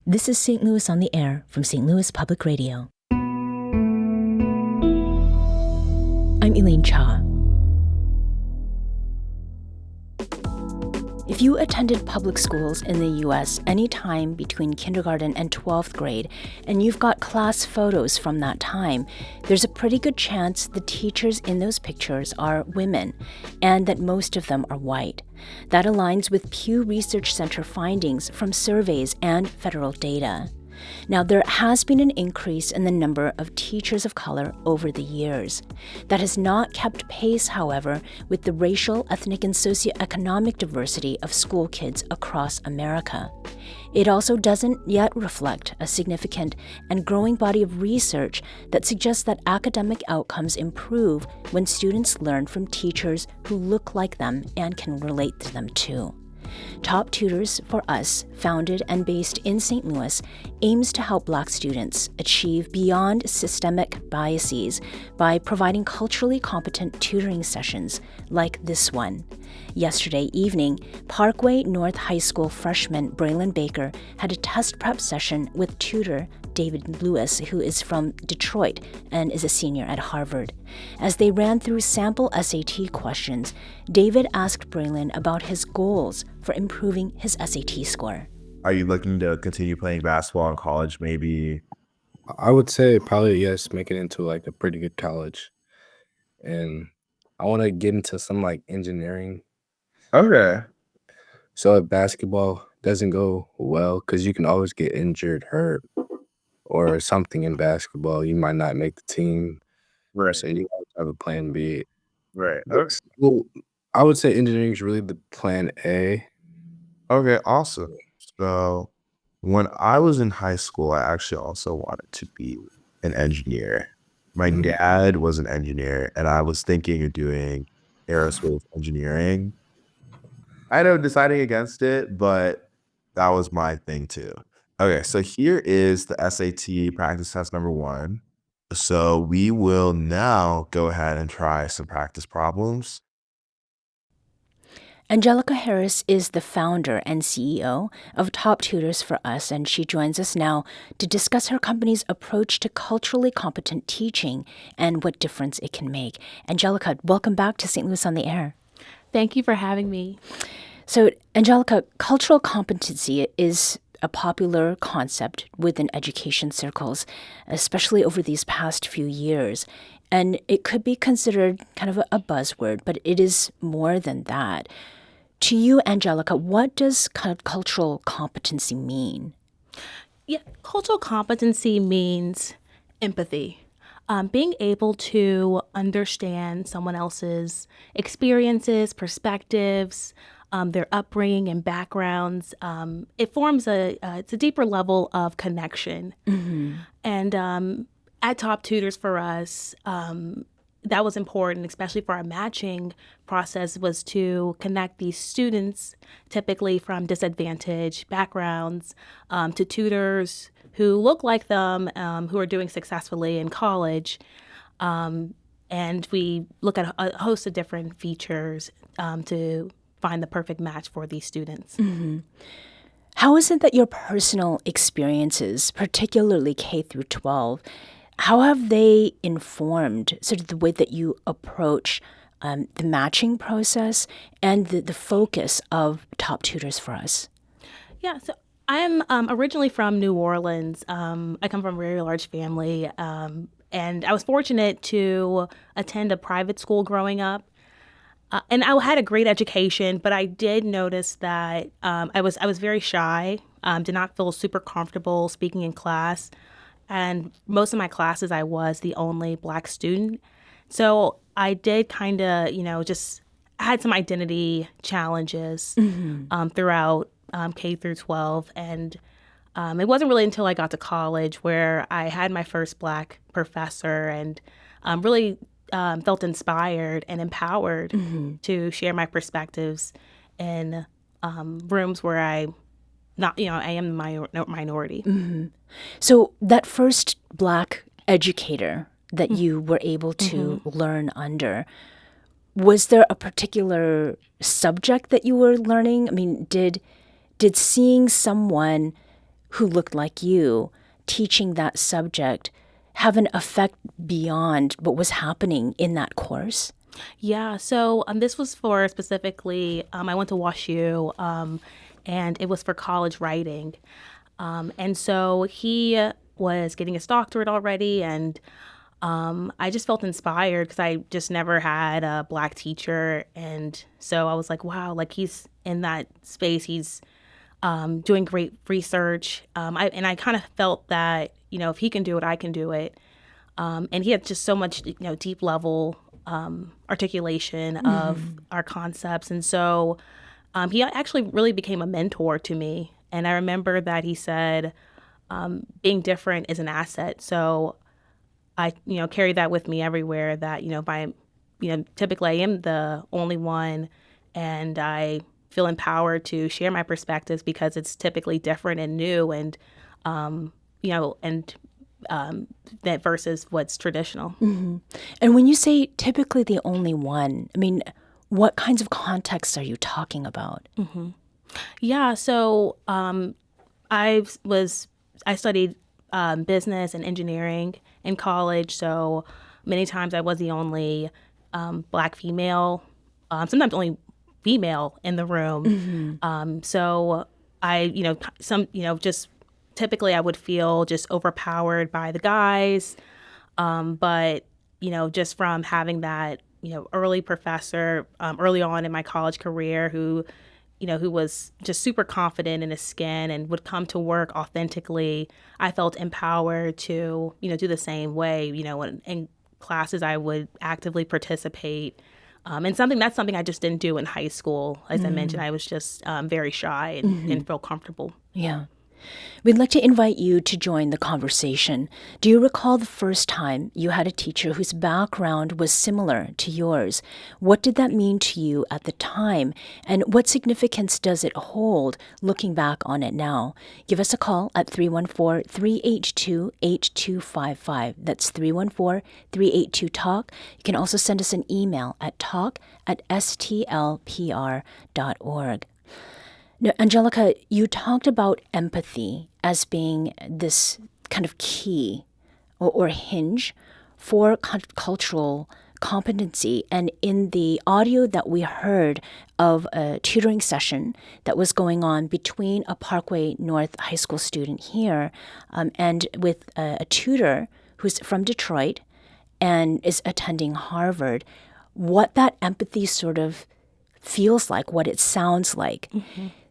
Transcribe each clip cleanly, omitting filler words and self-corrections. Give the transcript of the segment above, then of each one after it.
This is St. Louis on the Air from St. Louis Public Radio. I'm Elaine Cha. If you attended public schools in the U.S. any time between kindergarten and 12th grade, and you've got class photos from that time, there's a pretty good chance the teachers in those pictures are women, and that most of them are white. That aligns with Pew Research Center findings from surveys and federal data. Now, there has been an increase in the number of teachers of color over the years. That has not kept pace, however, with the racial, ethnic, and socioeconomic diversity of school kids across America. It also doesn't yet reflect a significant and growing body of research that suggests that academic outcomes improve when students learn from teachers who look like them and can relate to them too. Top Tutors for Us, founded and based in St. Louis, aims to help Black students achieve beyond systemic biases by providing culturally competent tutoring sessions like this one. Yesterday evening, Parkway North High School freshman Braylon Baker had a test prep session with tutor David Lewis, who is from Detroit and is a senior at Harvard. As they ran through sample SAT questions, David asked Braylon about his goals for improving his SAT score. Are you looking to continue playing basketball in college, maybe? I would say probably yes, make it into like a pretty good college. And I want to get into some like engineering. Okay. So if basketball doesn't go well, because you can always get injured, hurt, or something in basketball, you might not make the team. Right. So you have to have a plan B. Right. But Okay. school, I would say engineering is really the plan A. Okay, awesome. So when I was in high school, I actually also wanted to be an engineer. My dad was an engineer, and I was thinking of doing aerospace engineering. I ended up deciding against it, but that was my thing too. Okay, so here is the SAT practice test number 1. So we will now go ahead and try some practice problems. Angelica Harris is the founder and CEO of Top Tutors for Us, and she joins us now to discuss her company's approach to culturally competent teaching and what difference it can make. Angelica, welcome back to St. Louis on the Air. Thank you for having me. So, Angelica, cultural competency is a popular concept within education circles, especially over these past few years. And it could be considered kind of a buzzword, but it is more than that. To you, Angelica, what does cultural competency mean? Yeah, cultural competency means empathy. Being able to understand someone else's experiences, perspectives, their upbringing and backgrounds. It forms it's a deeper level of connection. Mm-hmm. And at Top Tutors for Us, that was important, especially for our matching process, was to connect these students, typically from disadvantaged backgrounds, to tutors who look like them, who are doing successfully in college. And we look at a host of different features to find the perfect match for these students. Mm-hmm. How is it that your personal experiences, particularly K through 12, how have they informed sort of the way that you approach the matching process and the focus of Top Tutors for Us? Yeah, so I'm originally from New Orleans. I come from a very large family, and I was fortunate to attend a private school growing up. And I had a great education, but I did notice that I was very shy, did not feel super comfortable speaking in class. And most of my classes, I was the only Black student. So I did kind of, just had some identity challenges throughout K through 12. And it wasn't really until I got to college where I had my first Black professor and really felt inspired and empowered to share my perspectives in rooms where I am the minority. Mm-hmm. So that first Black educator that you were able to learn under, was there a particular subject that you were learning? I mean, did seeing someone who looked like you teaching that subject have an effect beyond what was happening in that course? Yeah, so this was for specifically, I went to WashU, and it was for college writing. And so he was getting his doctorate already, and I just felt inspired because I just never had a Black teacher. And so I was like, wow, like he's in that space. He's doing great research. I kind of felt that, if he can do it, I can do it. And he had just so much, deep level articulation of our concepts. And so he actually really became a mentor to me. And I remember that he said, being different is an asset. So I, carry that with me everywhere that, if I, typically I am the only one and I feel empowered to share my perspectives because it's typically different and new and, that versus what's traditional. And when you say typically the only one, I mean, what kinds of contexts are you talking about? Yeah, so I studied business and engineering in college. So many times I was the only Black female, sometimes only female in the room. So I, just typically I would feel just overpowered by the guys. But, just from having that, early professor early on in my college career who was just super confident in his skin and would come to work authentically, I felt empowered to, do the same way. In classes, I would actively participate. And that's something I just didn't do in high school. As I mentioned, I was just very shy and didn't feel comfortable. Yeah. We'd like to invite you to join the conversation. Do you recall the first time you had a teacher whose background was similar to yours? What did that mean to you at the time? And what significance does it hold looking back on it now? Give us a call at 314-382-8255. That's 314-382-TALK. You can also send us an email at talk@stlpr.org. Now, Angelica, you talked about empathy as being this kind of key or hinge for cultural competency. And in the audio that we heard of a tutoring session that was going on between a Parkway North high school student here and with a tutor who's from Detroit and is attending Harvard, what that empathy sort of feels like, what it sounds like.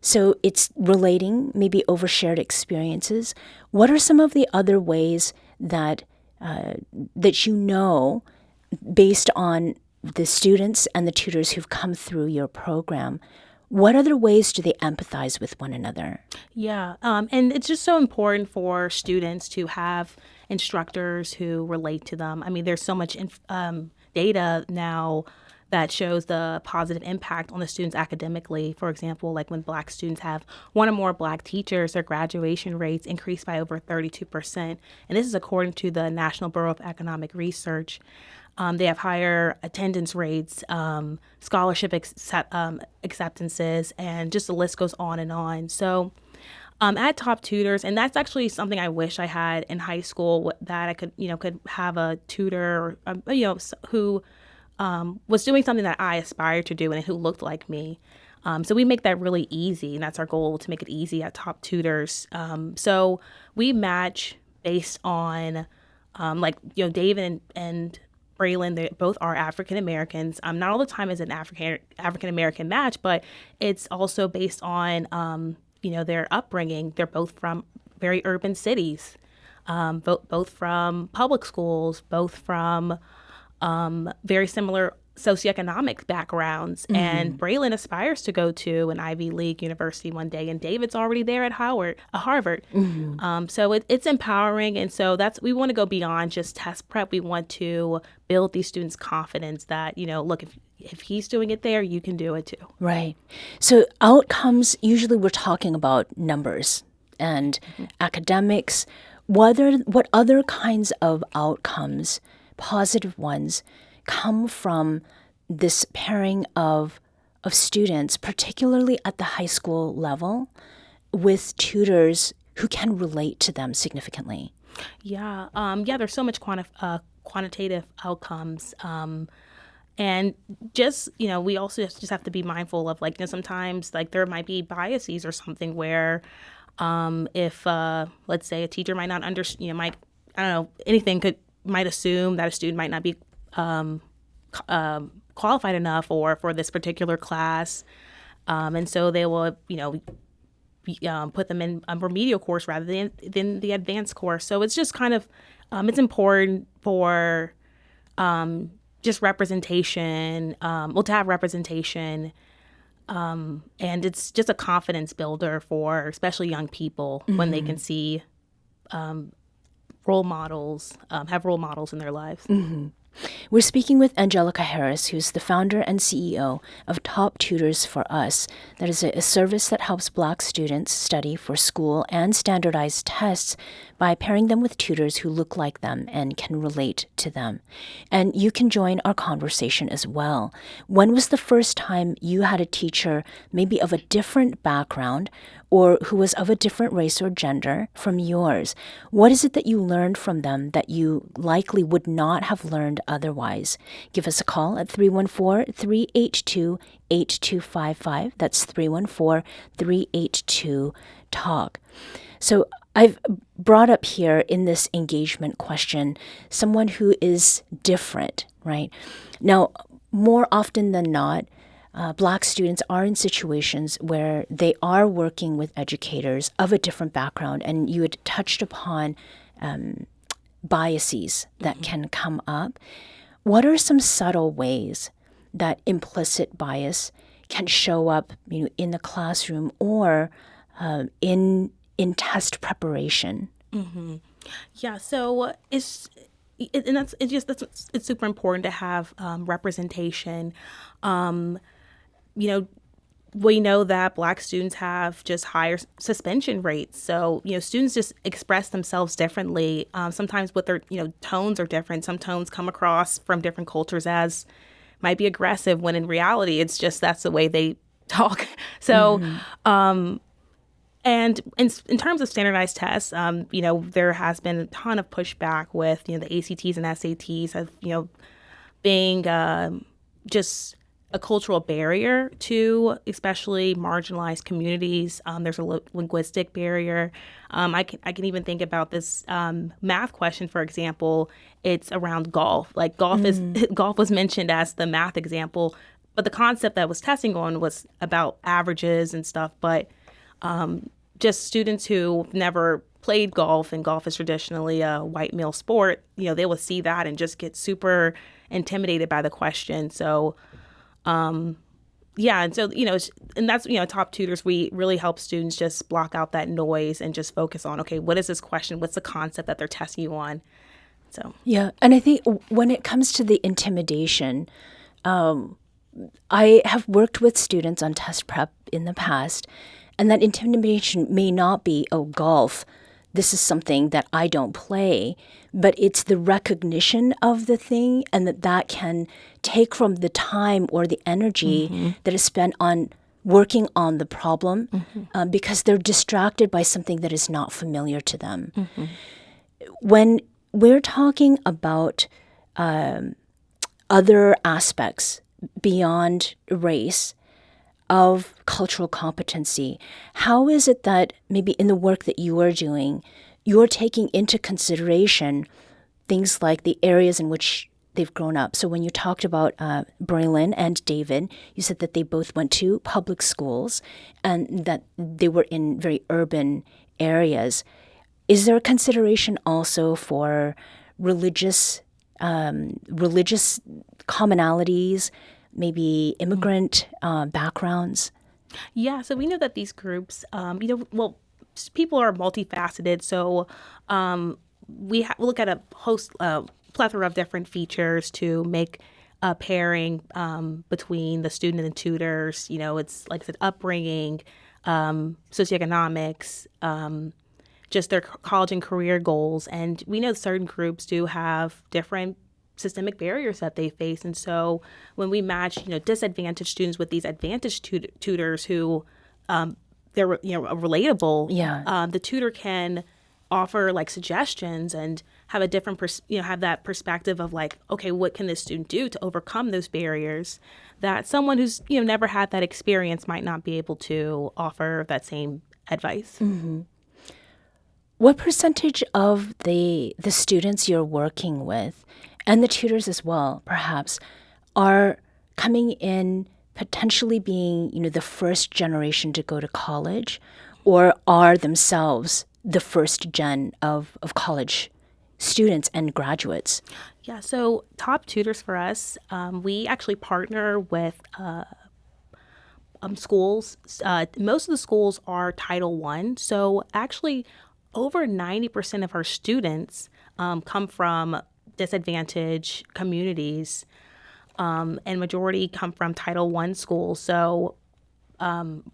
So it's relating maybe overshared experiences. What are some of the other ways that based on the students and the tutors who've come through your program, what other ways do they empathize with one another? Yeah, and it's just so important for students to have instructors who relate to them. I mean, there's so much data now that shows the positive impact on the students academically. For example, like when Black students have one or more Black teachers, their graduation rates increase by over 32%. And this is according to the National Bureau of Economic Research. They have higher attendance rates, scholarship acceptances, and just the list goes on and on. So at Top Tutors, and that's actually something I wish I had in high school, that I could have a tutor, who was doing something that I aspired to do and who looked like me. So we make that really easy, and that's our goal, to make it easy at Top Tutors. So we match based on, David and Braylon, they both are African Americans. Not all the time is an African American match, but it's also based on, their upbringing. They're both from very urban cities, both from public schools, both from very similar socioeconomic backgrounds. And Braylon aspires to go to an Ivy League university one day, and David's already there at Harvard. So it's empowering. And so we want to go beyond just test prep. We want to build these students' confidence that, look, if he's doing it there, you can do it too. Right. So outcomes, usually we're talking about numbers and academics. What other kinds of outcomes, positive ones, come from this pairing of students, particularly at the high school level, with tutors who can relate to them significantly? Yeah, there's so much quantitative outcomes. And just, we also just have to be mindful of, like, sometimes, like, there might be biases or something where if, let's say, a teacher might not understand, might, I don't know, might assume that a student might not be qualified enough for this particular class. And so they will, put them in a remedial course rather than the advanced course. So it's just kind of, it's important for just representation, to have representation. And it's just a confidence builder for especially young people when they can see role models, have role models in their lives. We're speaking with Angelica Harris, who's the founder and CEO of Top Tutors for Us. That is a service that helps Black students study for school and standardized tests by pairing them with tutors who look like them and can relate to them. And you can join our conversation as well. When was the first time you had a teacher, maybe of a different background, or who was of a different race or gender from yours? What is it that you learned from them that you likely would not have learned otherwise? Give us a call at 314-382-8255. That's 314-382-TALK. So I've brought up here in this engagement question someone who is different, right? Now, more often than not, Black students are in situations where they are working with educators of a different background, and you had touched upon biases that can come up. What are some subtle ways that implicit bias can show up, in the classroom or in test preparation? Yeah, so it's super important to have representation. We know that Black students have just higher suspension rates. So, students just express themselves differently. Sometimes with their, tones are different. Some tones come across from different cultures as might be aggressive, when in reality, it's just that's the way they talk. So, and in terms of standardized tests, there has been a ton of pushback with, the ACTs and SATs as, being just a cultural barrier to especially marginalized communities. There's a linguistic barrier. I can even think about this math question, for example. It's around golf. Like golf was mentioned as the math example, but the concept that was testing on was about averages and stuff. But just students who never played golf, and golf is traditionally a white male sport, they will see that and just get super intimidated by the question. So, and so, and that's, Top Tutors, we really help students just block out that noise and just focus on, okay, what is this question? What's the concept that they're testing you on? So, yeah. And I think when it comes to the intimidation, I have worked with students on test prep in the past, and that intimidation may not be, oh, golf, this is something that I don't play, but it's the recognition of the thing, and that can take from the time or the energy that is spent on working on the problem because they're distracted by something that is not familiar to them. When we're talking about other aspects beyond race of cultural competency, how is it that maybe in the work that you are doing, you're taking into consideration things like the areas in which they've grown up? So when you talked about Braylon and David, you said that they both went to public schools and that they were in very urban areas. Is there a consideration also for religious commonalities, maybe immigrant backgrounds? Yeah, so we know that these groups, people are multifaceted. So we look at a plethora of different features to make a pairing between the student and the tutors. It's like I said, upbringing, socioeconomics, just their college and career goals. And we know certain groups do have different systemic barriers that they face. And so when we match, disadvantaged students with these advantaged tutors who they're relatable, Yeah. the tutor can offer like suggestions and have a different have that perspective of like, okay, what can this student do to overcome those barriers that someone who's never had that experience might not be able to offer that same advice. What percentage of the students you're working with, and the tutors as well, perhaps, are coming in potentially being, the first generation to go to college, or are themselves the first gen of college students and graduates? Yeah, so Top Tutors for us, we actually partner with schools. Most of the schools are Title I. So actually, over 90% of our students come from disadvantaged communities, and majority come from Title I schools. So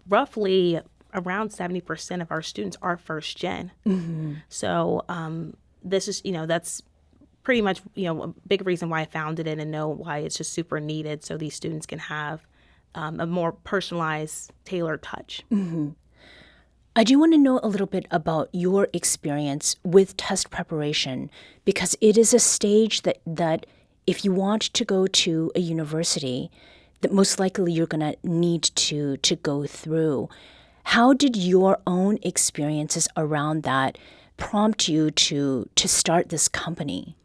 roughly around 70% of our students are first gen. So this is, that's pretty much, a big reason why I founded it and know why it's just super needed so these students can have a more personalized, tailored touch. I do want to know a little bit about your experience with test preparation, because it is a stage that if you want to go to a university, that most likely you're going to need to go through. How did your own experiences around that prompt you to start this company?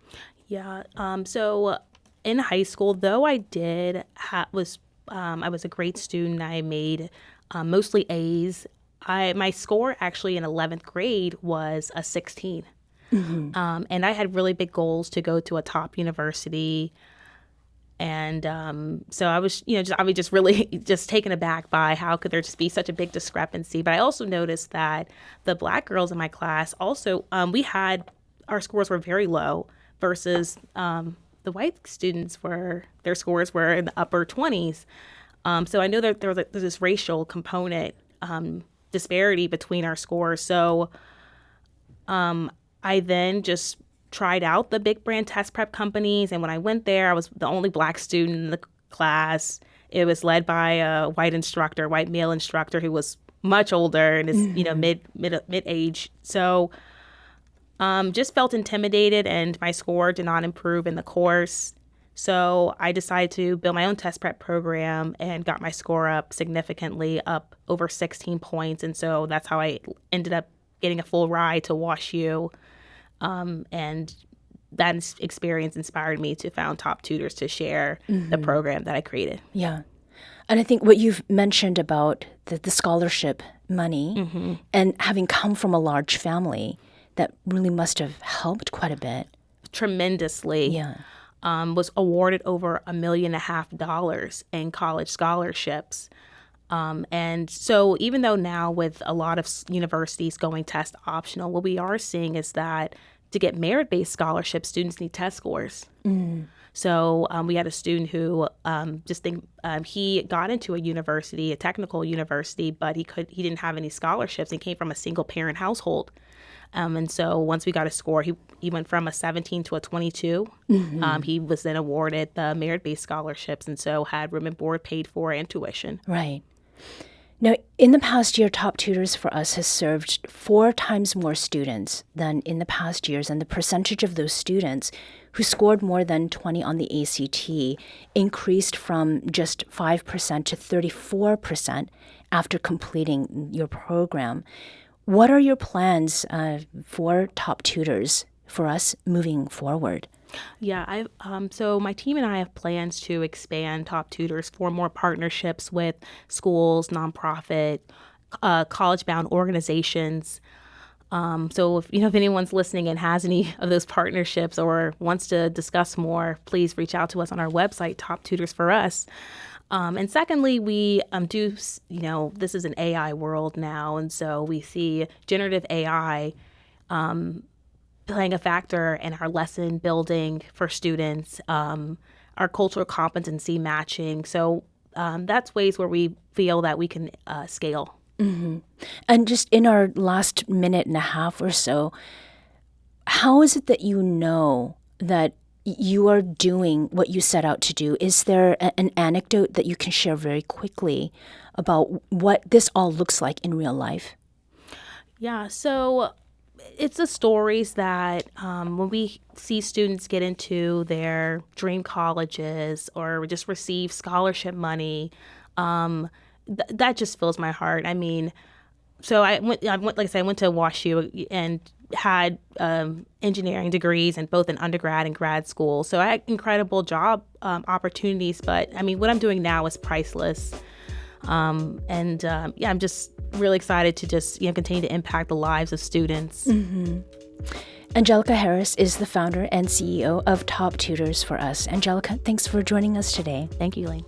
Yeah. So in high school, though I did I was a great student. I made mostly A's. My score actually in 11th grade was a 16. And I had really big goals to go to a top university. And so I was, I was just really just taken aback by how could there just be such a big discrepancy. But I also noticed that the Black girls in my class also, our scores were very low versus the white students their scores were in the upper 20s. So I know that there's this racial component disparity between our scores. So I then just tried out the big brand test prep companies. And when I went there, I was the only Black student in the class. It was led by a white male instructor who was much older and is, mid age. So just felt intimidated, and my score did not improve in the course. So I decided to build my own test prep program and got my score up significantly, up over 16 points. And so that's how I ended up getting a full ride to WashU. And that experience inspired me to found Top Tutors to share the program that I created. Yeah. And I think what you've mentioned about the scholarship money and having come from a large family, that really must have helped quite a bit. Tremendously. Yeah. Was awarded over $1.5 million in college scholarships. And so even though now with a lot of universities going test optional, what we are seeing is that to get merit-based scholarships, students need test scores. So we had a student who he got into a technical university, but he didn't have any scholarships. He came from a single parent household. And so once we got a score, he went from a 17 to a 22. He was then awarded the merit-based scholarships, and so had room and board paid for and tuition. Right. Now, in the past year, Top Tutors for Us has served 4 times more students than in the past years, and the percentage of those students who scored more than 20 on the ACT increased from just 5% to 34% after completing your program. What are your plans for Top Tutors for Us moving forward? Yeah, so my team and I have plans to expand Top Tutors for more partnerships with schools, nonprofit, college-bound organizations. So if anyone's listening and has any of those partnerships or wants to discuss more, please reach out to us on our website, Top Tutors for Us. And secondly, we this is an AI world now, and so we see generative AI playing a factor in our lesson building for students, our cultural competency matching. So that's ways where we feel that we can scale. And just in our last minute and a half or so, how is it that you know that you are doing what you set out to do. Is there an anecdote that you can share very quickly about what this all looks like in real life? Yeah, so it's the stories that when we see students get into their dream colleges or just receive scholarship money, that just fills my heart. I mean, so like I said, I went to WashU and had engineering degrees in both in undergrad and grad school. So I had incredible job opportunities, but I mean, what I'm doing now is priceless. I'm just really excited to just continue to impact the lives of students. Mm-hmm. Angelica Harris is the founder and CEO of Top Tutors for Us. Angelica, thanks for joining us today. Thank you, Elaine.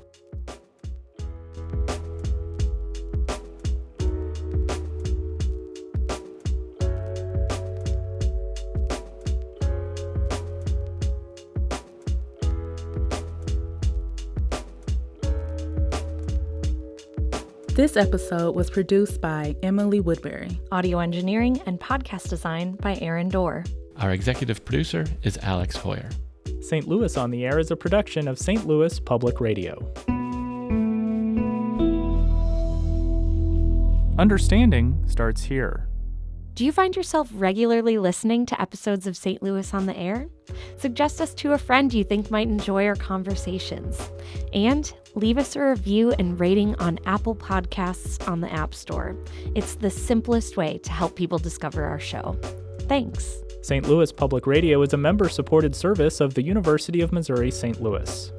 This episode was produced by Emily Woodbury. Audio engineering and podcast design by Aaron Dorr. Our executive producer is Alex Hoyer. St. Louis on the Air is a production of St. Louis Public Radio. Understanding starts here. Do you find yourself regularly listening to episodes of St. Louis on the Air? Suggest us to a friend you think might enjoy our conversations. And leave us a review and rating on Apple Podcasts on the App Store. It's the simplest way to help people discover our show. Thanks. St. Louis Public Radio is a member-supported service of the University of Missouri St. Louis.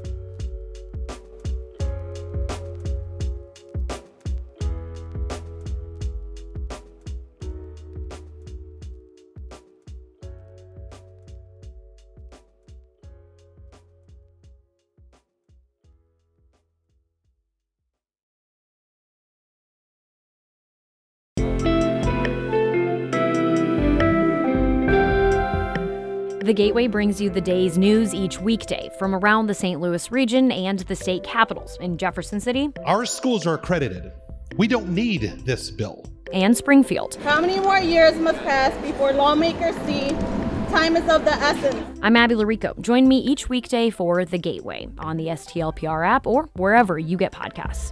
The Gateway brings you the day's news each weekday from around the St. Louis region and the state capitals in Jefferson City. Our schools are accredited. We don't need this bill. And Springfield. How many more years must pass before lawmakers see time is of the essence? I'm Abby Larico. Join me each weekday for The Gateway on the STLPR app or wherever you get podcasts.